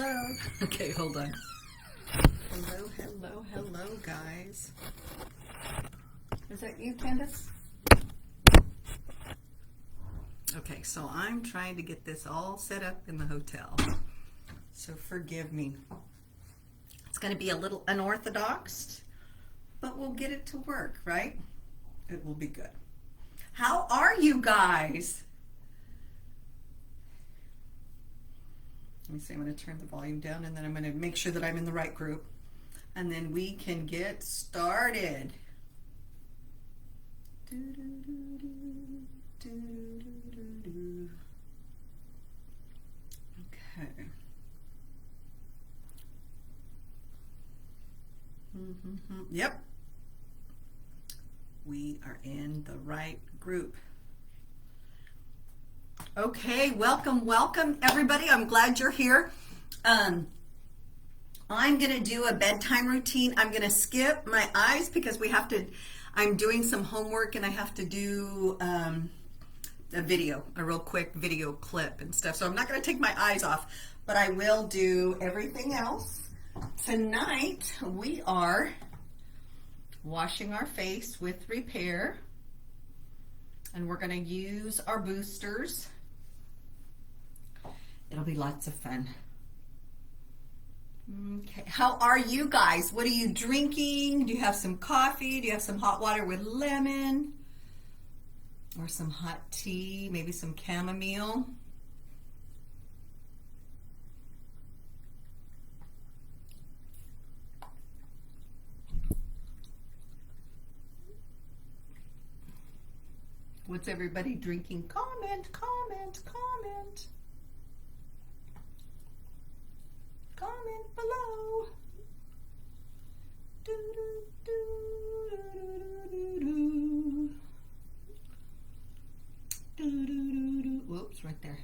Hello. Okay, hold on. Hello, guys. Is that you, Candace? Okay, so I'm trying to get this all set up in the hotel. So forgive me. It's going to be a little unorthodox, but we'll get it to work, right? It will be good. How are you guys? Let me see, I'm going to turn the volume down and then I'm going to make sure that I'm in the right group. And then we can get started. Okay. Yep. We are in the right group. Okay, welcome everybody. I'm glad you're here. I'm going to do a bedtime routine. I'm going to skip my eyes because I'm doing some homework and I have to do a real quick video clip and stuff. So I'm not going to take my eyes off, but I will do everything else. Tonight we are washing our face with Repair, and we're going to use our boosters. It'll be lots of fun. Okay, how are you guys? What are you drinking? Do you have some coffee? Do you have some hot water with lemon? Or some hot tea? Maybe some chamomile? What's everybody drinking? Comment. Comment below. Whoops, right there.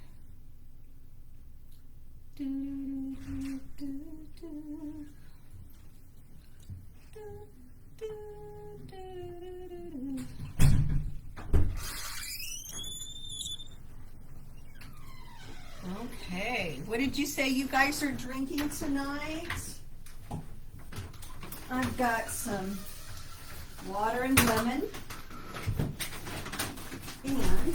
Okay, what did you say you guys are drinking tonight? I've got some water and lemon, and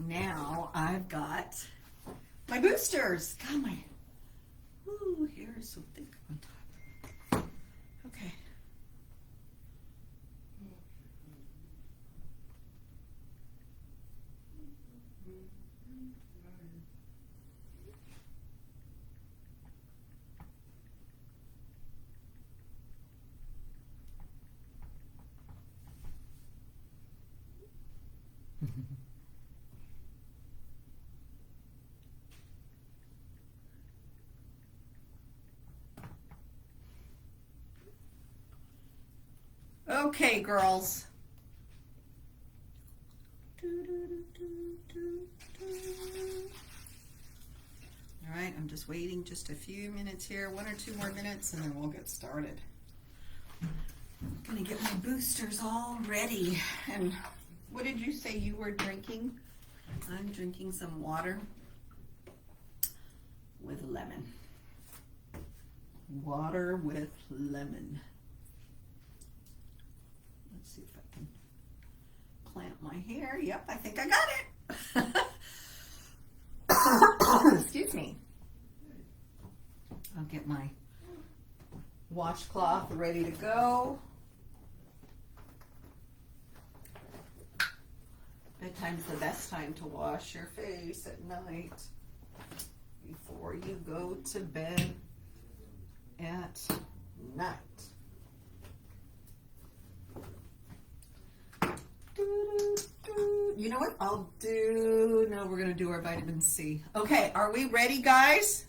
now I've got my boosters. God, my hair is so thick on top. Okay. Okay, girls. All right, I'm just waiting just a few minutes here, 1 or 2 more minutes, and then we'll get started. I'm gonna get my boosters all ready. And what did you say you were drinking? I'm drinking some water with lemon. Water with lemon. Let's see if I can clamp my hair. Yep, I think I got it. Excuse me. I'll get my washcloth ready to go. Bedtime's the best time to wash your face at night before you go to bed at night. You know what I'll do? No, we're going to do our vitamin C. Okay, are we ready, guys?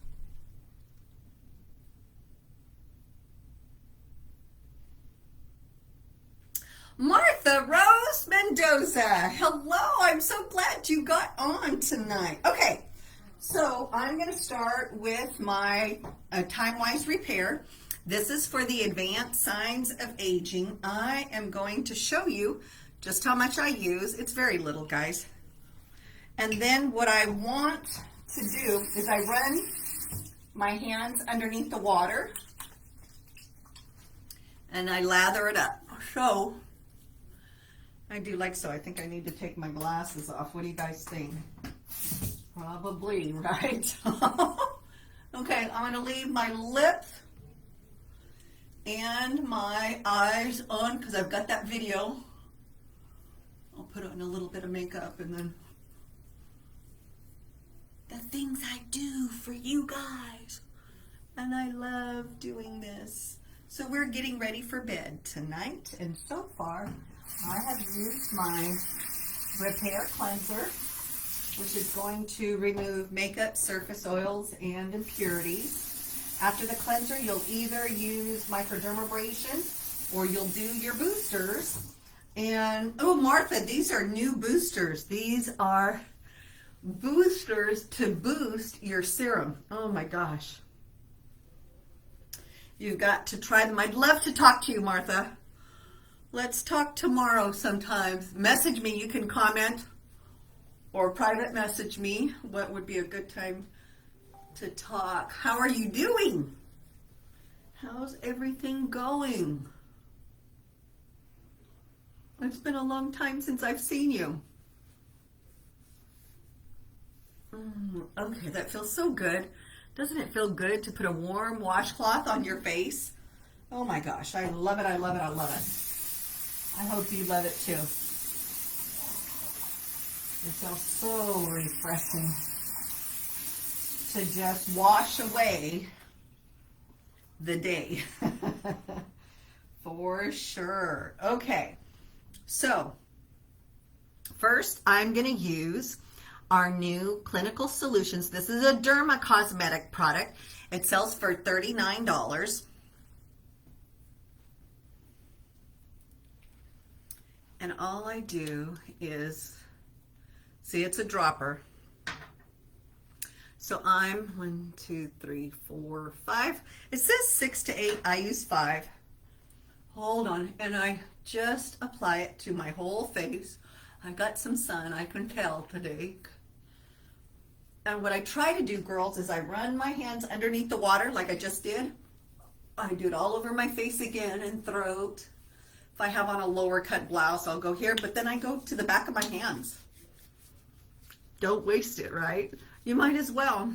Martha Rose Mendoza, hello, I'm so glad you got on tonight. Okay, so I'm going to start with my Time-Wise Repair. This is for the advanced signs of aging. I am going to show you just how much I use. It's very little, guys. And then what I want to do is I run my hands underneath the water and I lather it up. So I do like so. I think I need to take my glasses off. What do you guys think? Probably, right? Okay, I'm going to leave my lips and my eyes on because I've got that video. I'll put on a little bit of makeup and then the things I do for you guys. And I love doing this. So we're getting ready for bed tonight. And so far, I have used my Repair Cleanser, which is going to remove makeup, surface oils, and impurities. After the cleanser, you'll either use microdermabrasion or you'll do your boosters. And, oh, Martha, these are new boosters. These are boosters to boost your serum. Oh my gosh. You've got to try them. I'd love to talk to you, Martha. Let's talk tomorrow sometimes. Message me. You can comment or private message me. What would be a good time to talk? How are you doing? How's everything going? It's been a long time since I've seen you. Okay, that feels so good. Doesn't it feel good to put a warm washcloth on your face? Oh my gosh, I love it, I love it, I love it. I hope you love it too. It feels so refreshing to just wash away the day. For sure. Okay, so first I'm going to use our new Clinical Solutions. This is a derma cosmetic product. It sells for $39. And all I do is, see, it's a dropper. So I'm 1, 2, 3, 4, 5. It says 6 to 8. I use 5. Hold on. And I just apply it to my whole face. I got some sun, I can tell today. And what I try to do, girls, is I run my hands underneath the water like I just did. I do it all over my face again and throat. If I have on a lower cut blouse, I'll go here, but then I go to the back of my hands. Don't waste it, right? You might as well.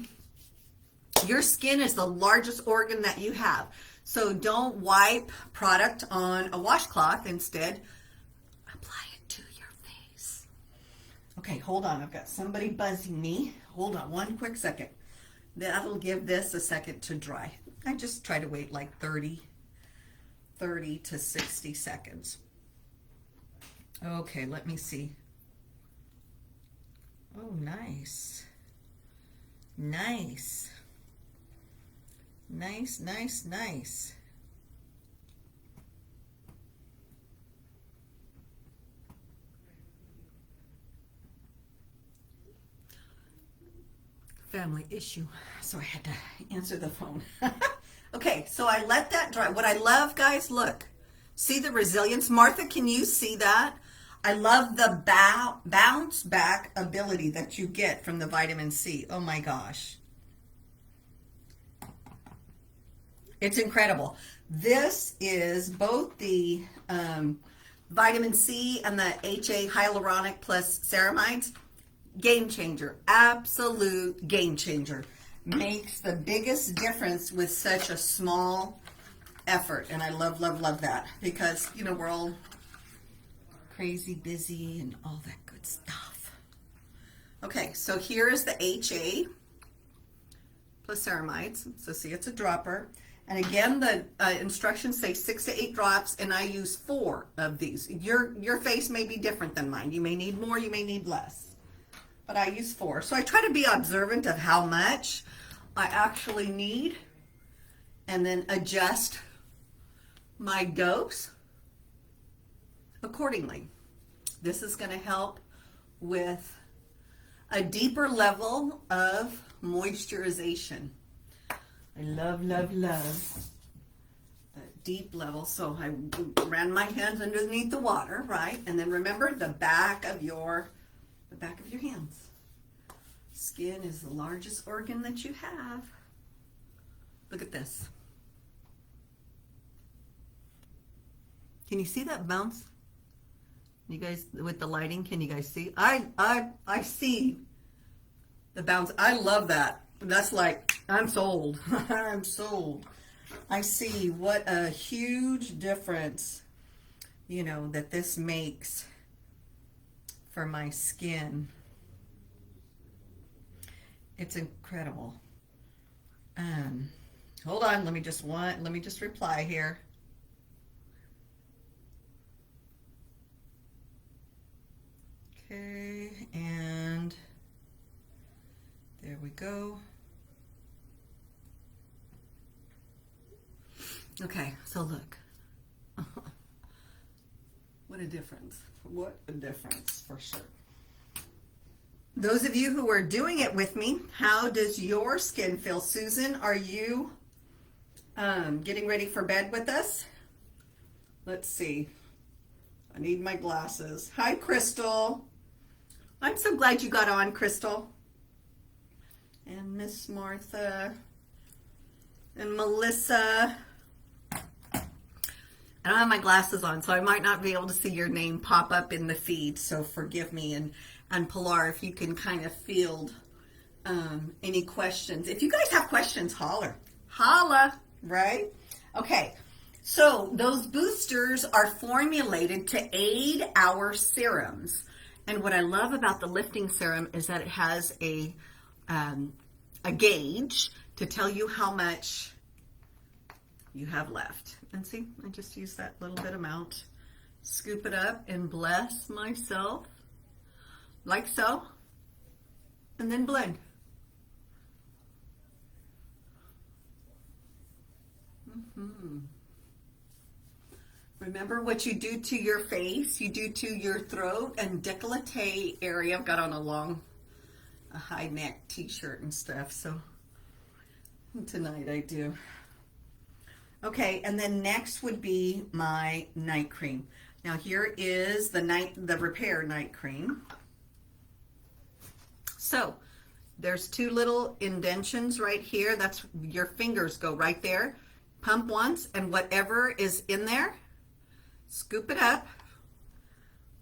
Your skin is the largest organ that you have. So don't wipe product on a washcloth. Instead, apply it to your face. Okay, hold on. I've got somebody buzzing me. Hold on one quick second. That'll give this a second to dry. I just try to wait like 30 to 60 seconds. Okay, let me see. Oh, nice. Nice. Nice, nice, nice. Family issue, so I had to answer the phone. Okay, so I let that dry. What I love, guys, look. See the resilience? Martha, can you see that? I love the bounce back ability that you get from the vitamin C. Oh my gosh. It's incredible. This is both the vitamin C and the HA hyaluronic plus ceramides. Game changer, absolute game changer. Makes the biggest difference with such a small effort. And I love, love, love that because, you know, we're all crazy busy and all that good stuff. Okay, so here is the HA plus ceramides. So see, it's a dropper. And again, the instructions say 6 to 8 drops, and I use 4 of these. Your face may be different than mine. You may need more, you may need less. But I use 4. So I try to be observant of how much I actually need and then adjust my dose accordingly. This is going to help with a deeper level of moisturization. I love, love, love that deep level. So I ran my hands underneath the water, right? And then remember the back of your hands. Skin is the largest organ that you have. Look at this. Can you see that bounce? You guys, with the lighting, can you guys see? I see the bounce. I love that. That's like, I'm sold. I'm sold. I see what a huge difference, you know, that this makes for my skin. It's incredible. Hold on, let me just reply here. Okay, and there we go. Okay, so look. What a difference. What a difference, for sure. Those of you who are doing it with me, how does your skin feel? Susan, are you getting ready for bed with us? Let's see. I need my glasses. Hi, Crystal. I'm so glad you got on, Crystal. And Miss Martha. And Melissa. I don't have my glasses on, so I might not be able to see your name pop up in the feed, so forgive me. And Pilar, if you can kind of field any questions. If you guys have questions, holler. Holla, right? Okay, so those boosters are formulated to aid our serums. And what I love about the lifting serum is that it has a gauge to tell you how much you have left. And see, I just use that little bit amount. Scoop it up and bless myself like so, and then blend. Remember what you do to your face, you do to your throat and décolleté area. I've got on a high neck t-shirt and stuff, so tonight I do. Okay, and then next would be my night cream. Now here is the Repair night cream. So there's two little indentions right here. That's your fingers go right there. Pump once, and whatever is in there, scoop it up.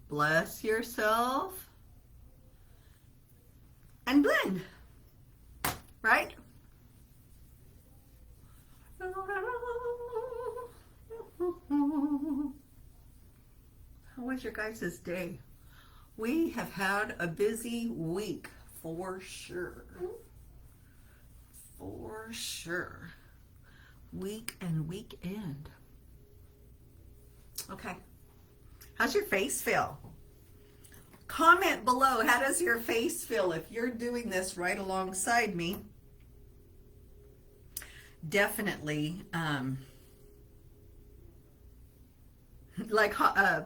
Bless yourself. And blend. Right? How was your guys' day? We have had a busy week for sure. For sure. Week and weekend. Okay. How's your face feel? Comment below. How does your face feel if you're doing this right alongside me? Definitely, like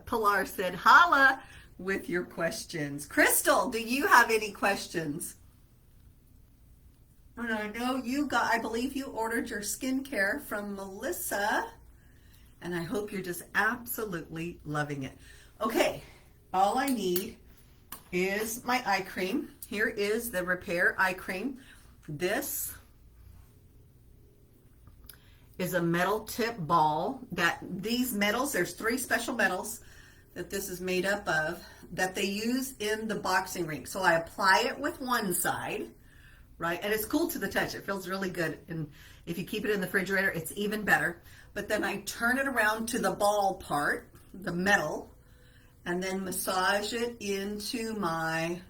Pilar said, holla with your questions. Crystal, do you have any questions? And I know I believe you ordered your skincare from Melissa, and I hope you're just absolutely loving it. Okay, all I need is my eye cream. Here is the Repair eye cream. This is a metal tip ball. These metals, there's 3 special metals that this is made up of that they use in the boxing ring. So I apply it with one side, right? And it's cool to the touch. It feels really good. And if you keep it in the refrigerator, it's even better. But then I turn it around to the ball part, the metal, and then massage it into my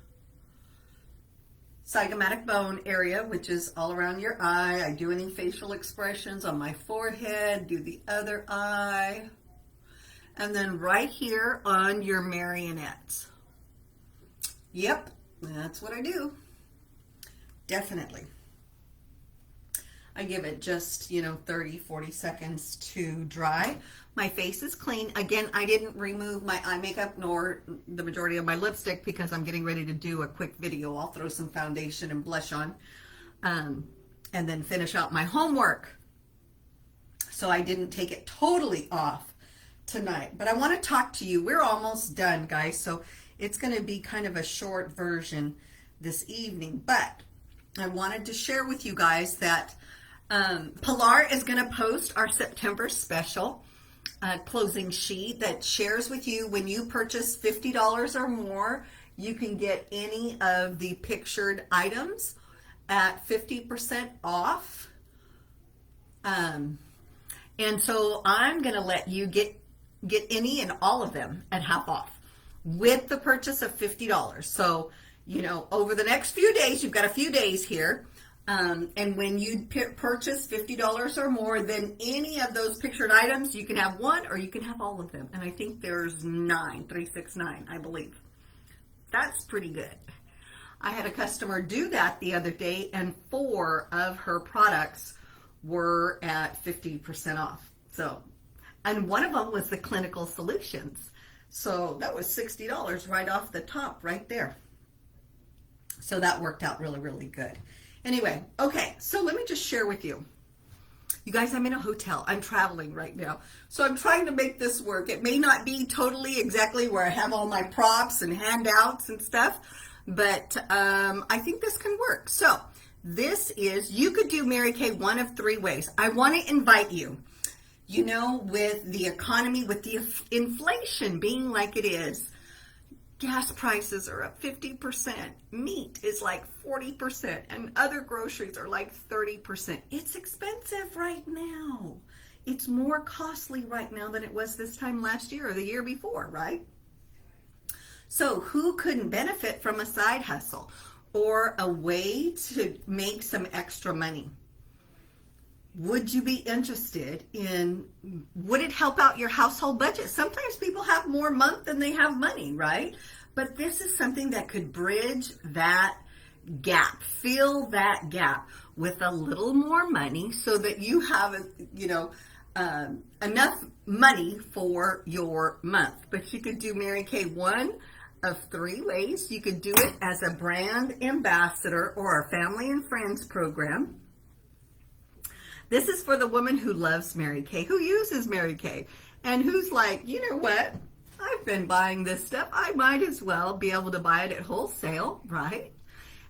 zygomatic bone area, which is all around your eye. I do any facial expressions on my forehead, do the other eye, and then right here on your marionettes. Yep, that's what I do. Definitely. I give it just, 30, 40 seconds to dry. My face is clean. Again, I didn't remove my eye makeup nor the majority of my lipstick because I'm getting ready to do a quick video. I'll throw some foundation and blush on and then finish out my homework. So I didn't take it totally off tonight. But I want to talk to you. We're almost done, guys. So it's going to be kind of a short version. this evening, but I wanted to share with you guys that Pilar is going to post our September special closing sheet that shares with you when you purchase $50 or more, you can get any of the pictured items at 50% off. And so I'm going to let you get any and all of them at half off with the purchase of $50. So, you know, over the next few days, you've got a few days here. And when you purchase $50 or more, then any of those pictured items, you can have one or you can have all of them. And I think there's 369, I believe. That's pretty good. I had a customer do that the other day, and 4 of her products were at 50% off. So, and one of them was the clinical solutions. So that was $60 right off the top right there. So that worked out really, really good. Anyway, okay, so let me just share with you. You guys, I'm in a hotel. I'm traveling right now. So I'm trying to make this work. It may not be totally exactly where I have all my props and handouts and stuff, but I think this can work. So this is, you could do Mary Kay one of 3 ways. I want to invite you, you know, with the economy, with the inflation being like it is, gas prices are up 50%, meat is like 40%, and other groceries are like 30%. It's expensive right now. It's more costly right now than it was this time last year or the year before, right? So who couldn't benefit from a side hustle or a way to make some extra money? Would you be interested in, would it help out your household budget? Sometimes people have more month than they have money, right? But this is something that could bridge that gap, fill that gap with a little more money so that you have, you know, enough money for your month. But you could do Mary Kay one of 3 ways. You could do it as a brand ambassador or a family and friends program. This is for the woman who loves Mary Kay, who uses Mary Kay, and who's like, you know what? I've been buying this stuff. I might as well be able to buy it at wholesale, right?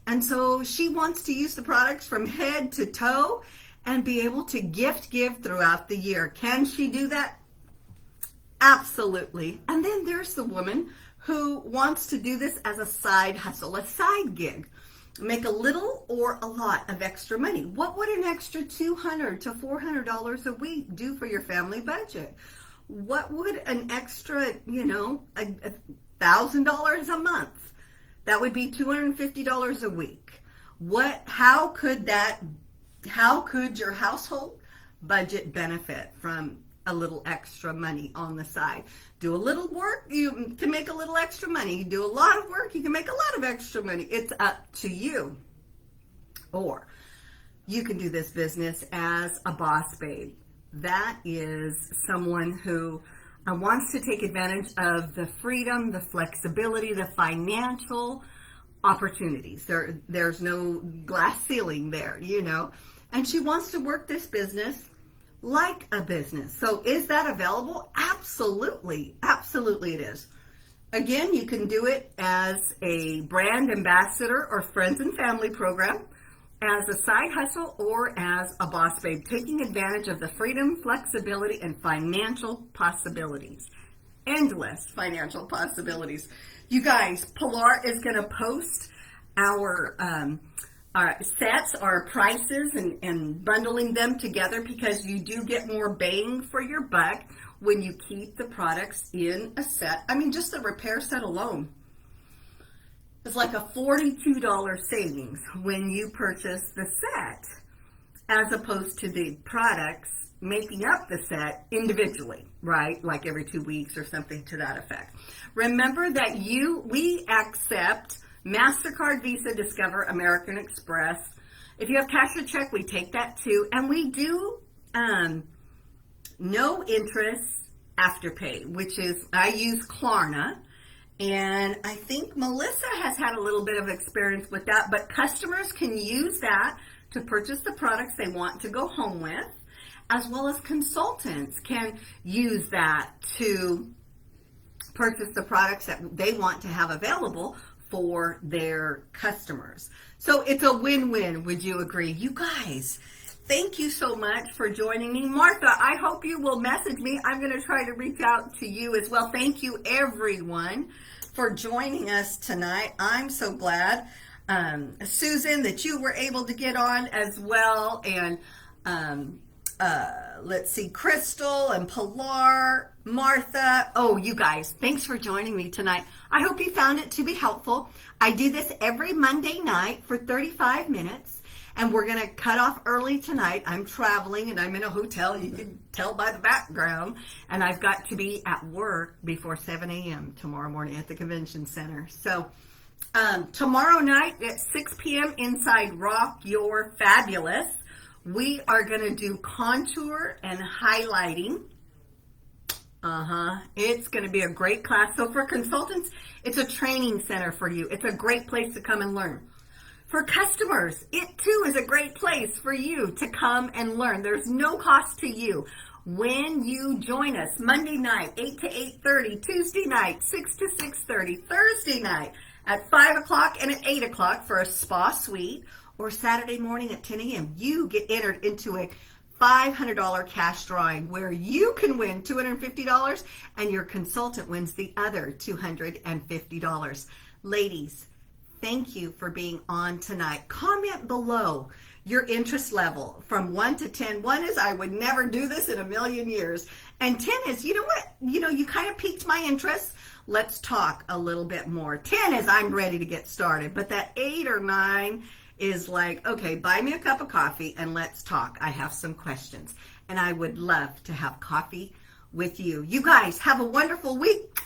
And so she wants to use the products from head to toe and be able to give throughout the year. Can she do that? Absolutely. And then there's the woman who wants to do this as a side hustle, a side gig. Make a little or a lot of extra money. What would an extra $200 to $400 a week do for your family budget? What would an extra, you know, $1,000 a month? That would be $250 a week. How could your household budget benefit from a little extra money on the side? Do a little work, you can make a little extra money. You do a lot of work, you can make a lot of extra money. It's up to you. Or you can do this business as a boss babe. That is someone who wants to take advantage of the freedom, the flexibility, the financial opportunities. There's no glass ceiling there, you know. And she wants to work this business like a business. So is that available? Absolutely. Absolutely it is. Again, you can do it as a brand ambassador or friends and family program, as a side hustle, or as a boss babe, taking advantage of the freedom, flexibility, and financial possibilities. Endless financial possibilities. You guys, Pilar is going to post our sets, our prices, and bundling them together, because you do get more bang for your buck when you keep the products in a set. I mean, just the repair set alone is like a $42 savings when you purchase the set, as opposed to the products making up the set individually, right? Like every 2 weeks or something to that effect. Remember that we accept MasterCard, Visa, Discover, American Express. If you have cash or check, we take that too. And we do no interest afterpay, which is, I use Klarna. And I think Melissa has had a little bit of experience with that, but customers can use that to purchase the products they want to go home with, as well as consultants can use that to purchase the products that they want to have available for their customers. So it's a win-win. Would you agree? You guys, thank you so much for joining me. Martha, I hope you will message me. I'm going to try to reach out to you as well. Thank you, everyone, for joining us tonight. I'm so glad. Susan, that you were able to get on as well. And let's see, Crystal and Pilar, Martha. Oh, you guys, thanks for joining me tonight. I hope you found it to be helpful. I do this every Monday night for 35 minutes, and we're going to cut off early tonight. I'm traveling, and I'm in a hotel. You can tell by the background, and I've got to be at work before 7 a.m. tomorrow morning at the convention center. So tomorrow night at 6 p.m. inside Rock Your Fabulous, we are going to do contour and highlighting. It's going to be a great class. So for consultants, it's a training center for you. It's a great place to come and learn. For customers, it too is a great place for you to come and learn. There's no cost to you when you join us. Monday night, 8 to 8:30. Tuesday night, 6 to 6:30. Thursday night at 5 o'clock and at 8 o'clock for a spa suite. Or Saturday morning at 10 a.m. You get entered into a $500 cash drawing where you can win $250 and your consultant wins the other $250. Ladies, thank you for being on tonight. Comment below your interest level from 1 to 10. 1 is I would never do this in a million years. And 10 is, you know what? You kind of piqued my interest. Let's talk a little bit more. 10 is I'm ready to get started. But that 8 or 9 is like, okay, buy me a cup of coffee and let's talk. I have some questions and I would love to have coffee with you. You guys have a wonderful week.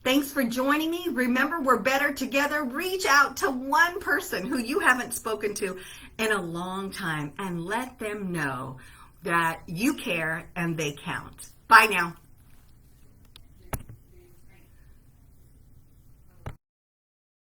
Thanks for joining me. Remember, we're better together. Reach out to one person who you haven't spoken to in a long time and let them know that you care and they count. Bye now.